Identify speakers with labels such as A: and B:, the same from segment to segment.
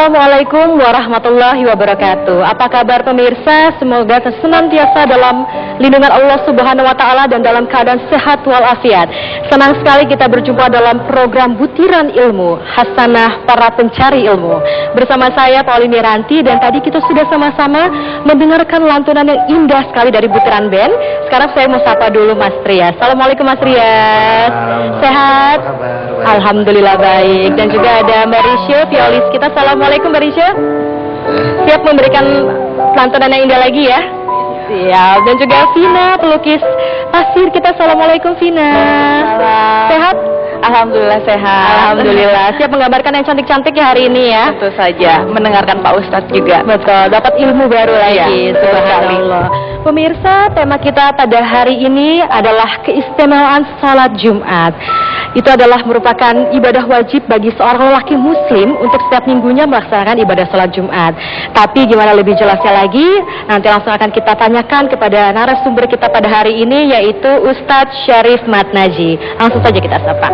A: Assalamualaikum warahmatullahi wabarakatuh. Apa kabar pemirsa? Semoga senantiasa dalam lindungan Allah Subhanahu wa taala dan dalam keadaan sehat walafiat. Senang sekali kita berjumpa dalam program Butiran Ilmu, Hasanah Para Pencari Ilmu. Bersama saya Pauline Miranti, dan tadi kita sudah sama-sama mendengarkan lantunan yang indah sekali dari Butiran Band. Sekarang saya mau sapa dulu Mas Trias. Assalamualaikum Mas Trias. Sehat? Alhamdulillah baik. Dan juga ada Mbak Risha, violis kita. Assalamualaikum Mbak Risha. Siap memberikan lantunan yang indah lagi ya? Siap. Dan juga Vina, pelukis pasir kita. Assalamualaikum Vina. Sehat?
B: Alhamdulillah sehat.
A: Alhamdulillah. Siap menggambarkan yang cantik-cantik ya hari ini ya?
B: Tentu saja. Mendengarkan Pak Ustadz juga.
A: Betul. Dapat ilmu baru lagi.
B: Ya,
A: Subhanallah. Pemirsa, tema kita pada hari ini adalah keistimewaan salat Jumat. Itu adalah merupakan ibadah wajib bagi seorang lelaki muslim untuk setiap minggunya melaksanakan ibadah salat Jumat. Tapi gimana lebih jelasnya lagi, nanti langsung akan kita tanyakan kepada narasumber kita pada hari ini, yaitu Ustadz Syarif Matnaji. Langsung saja kita sapa.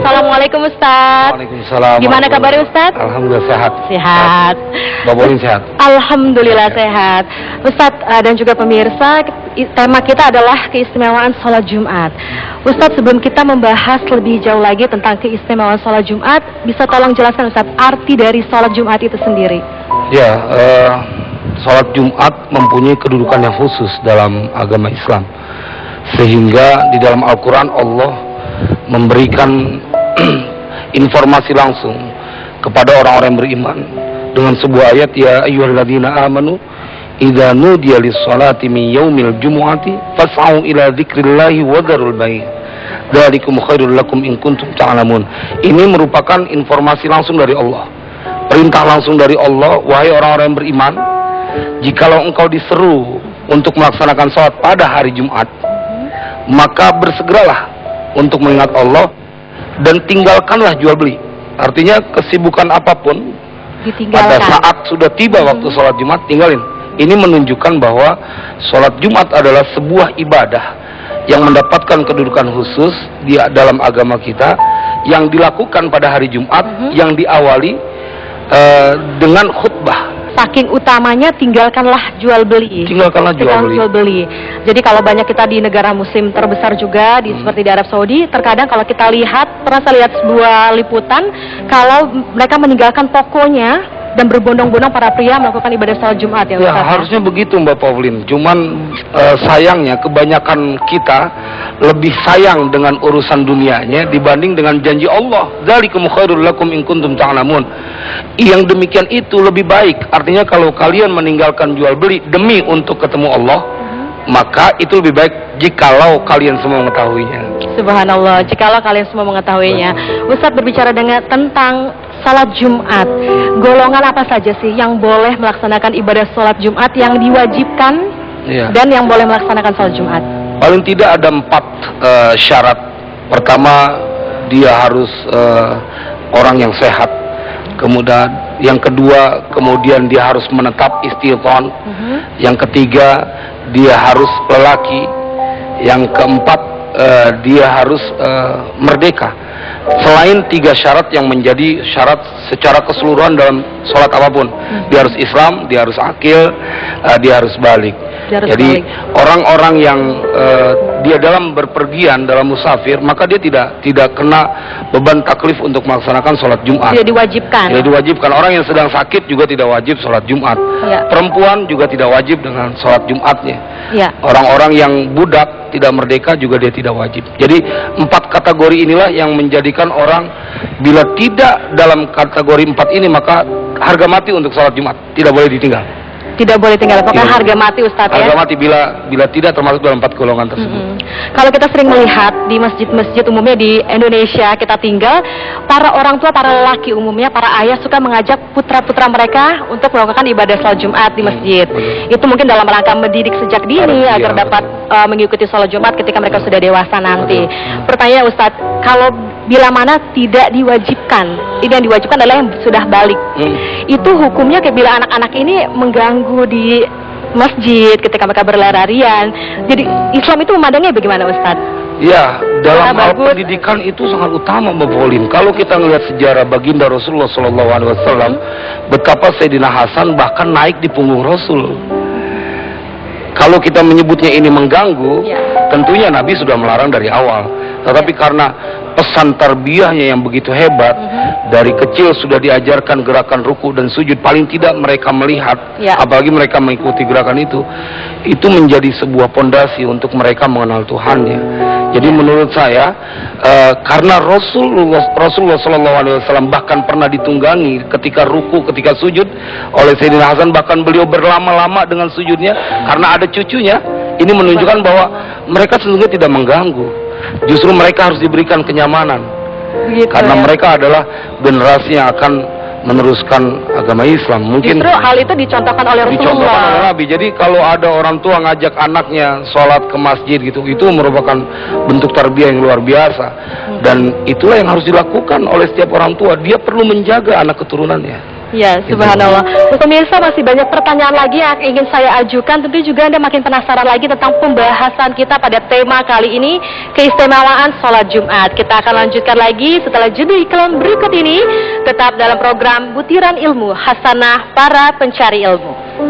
A: Assalamualaikum Ustadz.
C: Waalaikumsalam.
A: Gimana kabarnya Ustadz?
C: Alhamdulillah sehat.
A: Sehat.
C: Bapak sehat.
A: Alhamdulillah sehat. Ustadz dan juga pemirsa, tema kita adalah keistimewaan sholat Jumat. Ustadz, sebelum kita membahas lebih jauh lagi tentang keistimewaan sholat Jumat, bisa tolong jelaskan Ustadz arti dari sholat Jumat itu sendiri?
C: Ya, sholat Jumat mempunyai kedudukan yang khusus dalam agama Islam, sehingga di dalam Al-Quran Allah memberikan informasi langsung kepada orang-orang yang beriman dengan sebuah ayat, ya ayyuhalladzina amanu idza nudiya lis-salati min yaumil jumu'ati fas'au ila dzikrillahi wa dzarul bai' dzalikum khairul lakum in kuntum ta'lamun. Ini merupakan informasi langsung dari Allah, perintah langsung dari Allah, wahai orang-orang yang beriman, jikalau engkau diseru untuk melaksanakan salat pada hari Jumat, maka bersegeralah untuk mengingat Allah dan tinggalkanlah jual beli. Artinya kesibukan apapun pada saat sudah tiba waktu sholat Jumat, tinggalin. Ini menunjukkan bahwa sholat Jumat adalah sebuah ibadah yang mendapatkan kedudukan khusus di dalam agama kita, yang dilakukan pada hari Jumat, yang diawali dengan khutbah.
A: Saking utamanya tinggalkanlah jual beli.
C: Tinggalkanlah jual beli.
A: Jadi kalau banyak kita di negara muslim terbesar juga seperti di Arab Saudi, terkadang kalau kita pernah lihat sebuah liputan, kalau mereka meninggalkan tokonya dan berbondong-bondong para pria melakukan ibadah salat Jumat ya Ustaz.
C: Ya, harusnya begitu Mbak Pauline. Cuman sayangnya kebanyakan kita lebih sayang dengan urusan dunianya dibanding dengan janji Allah. Dzalikum khairul lakum in kuntum ta'lamun. Yang demikian itu lebih baik. Artinya kalau kalian meninggalkan jual beli demi untuk ketemu Allah, maka itu lebih baik jikalau kalian semua mengetahuinya.
A: Subhanallah, jikalau kalian semua mengetahuinya. Ustaz berbicara tentang salat Jumat, golongan apa saja sih yang boleh melaksanakan ibadah salat Jumat, yang diwajibkan dan yang boleh melaksanakan salat Jumat?
C: Paling tidak ada 4 syarat. Pertama, dia harus orang yang sehat. Kemudian yang kedua, kemudian dia harus menetap istiqon. Yang ketiga, dia harus lelaki. Yang keempat, dia harus merdeka. Selain 3 syarat yang menjadi syarat secara keseluruhan dalam sholat apapun, dia harus Islam, dia harus akil, dia harus balik. Jadi orang-orang yang dia dalam berpergian, dalam musafir, maka dia tidak kena beban taklif untuk melaksanakan sholat Jumat.
A: Tidak diwajibkan.
C: Tidak diwajibkan. Orang yang sedang sakit juga tidak wajib sholat Jumat. Ya. Perempuan juga tidak wajib dengan sholat Jumatnya. Ya. Orang-orang yang budak tidak merdeka juga dia tidak wajib. Jadi 4 kategori inilah yang menjadikan orang bila tidak dalam kategori 4 ini, maka harga mati untuk sholat Jumat, tidak boleh ditinggal.
A: Tidak boleh tinggal, pokoknya harga mati Ustadz ya.
C: Harga mati bila tidak termasuk dalam 4 golongan tersebut.
A: Kalau kita sering melihat di masjid-masjid umumnya di Indonesia kita tinggal, para orang tua, para lelaki umumnya, para ayah suka mengajak putra-putra mereka untuk melakukan ibadah sholat Jumat di masjid. Itu mungkin dalam rangka mendidik sejak dini agar dapat mengikuti sholat Jumat ketika mereka sudah dewasa nanti. Pertanyaan Ustadz, kalau bila mana tidak diwajibkan, ini yang diwajibkan adalah yang sudah balik. Itu hukumnya kayak bila anak-anak ini mengganggu di masjid ketika mereka berlarian. Jadi Islam itu memandangnya bagaimana Ustadz?
C: Ya, dalam hal
A: bagus.
C: pendidikan itu sangat utama Mbak Pauline. Kalau kita melihat sejarah baginda Rasulullah SAW, betapa Sayyidina Hasan bahkan naik di punggung Rasul. Kalau kita menyebutnya ini mengganggu, tentunya Nabi sudah melarang dari awal. Tetapi karena pesan tarbiyahnya yang begitu hebat, dari kecil sudah diajarkan gerakan ruku dan sujud, paling tidak mereka melihat, apalagi mereka mengikuti gerakan itu menjadi sebuah pondasi untuk mereka mengenal Tuhannya. Jadi menurut saya, karena Rasulullah SAW bahkan pernah ditunggangi ketika ruku, ketika sujud oleh Sayyidina Hasan, bahkan beliau berlama-lama dengan sujudnya karena ada cucunya. Ini menunjukkan bahwa mereka sesungguhnya tidak mengganggu. Justru mereka harus diberikan kenyamanan.
A: Begitu,
C: karena mereka adalah generasi yang akan meneruskan agama Islam. Mungkin
A: justru hal itu dicontohkan oleh Rasulullah.
C: Nabi. Jadi kalau ada orang tua ngajak anaknya sholat ke masjid gitu, itu merupakan bentuk tarbiyah yang luar biasa. Dan itulah yang harus dilakukan oleh setiap orang tua. Dia perlu menjaga anak keturunannya.
A: Ya, subhanallah. Pemirsa, masih banyak pertanyaan lagi yang ingin saya ajukan. Tentu juga Anda makin penasaran lagi tentang pembahasan kita pada tema kali ini, keistimewaan sholat Jumat. Kita akan lanjutkan lagi setelah jeda iklan berikut ini. Tetap dalam program Butiran Ilmu Hasanah Para Pencari Ilmu.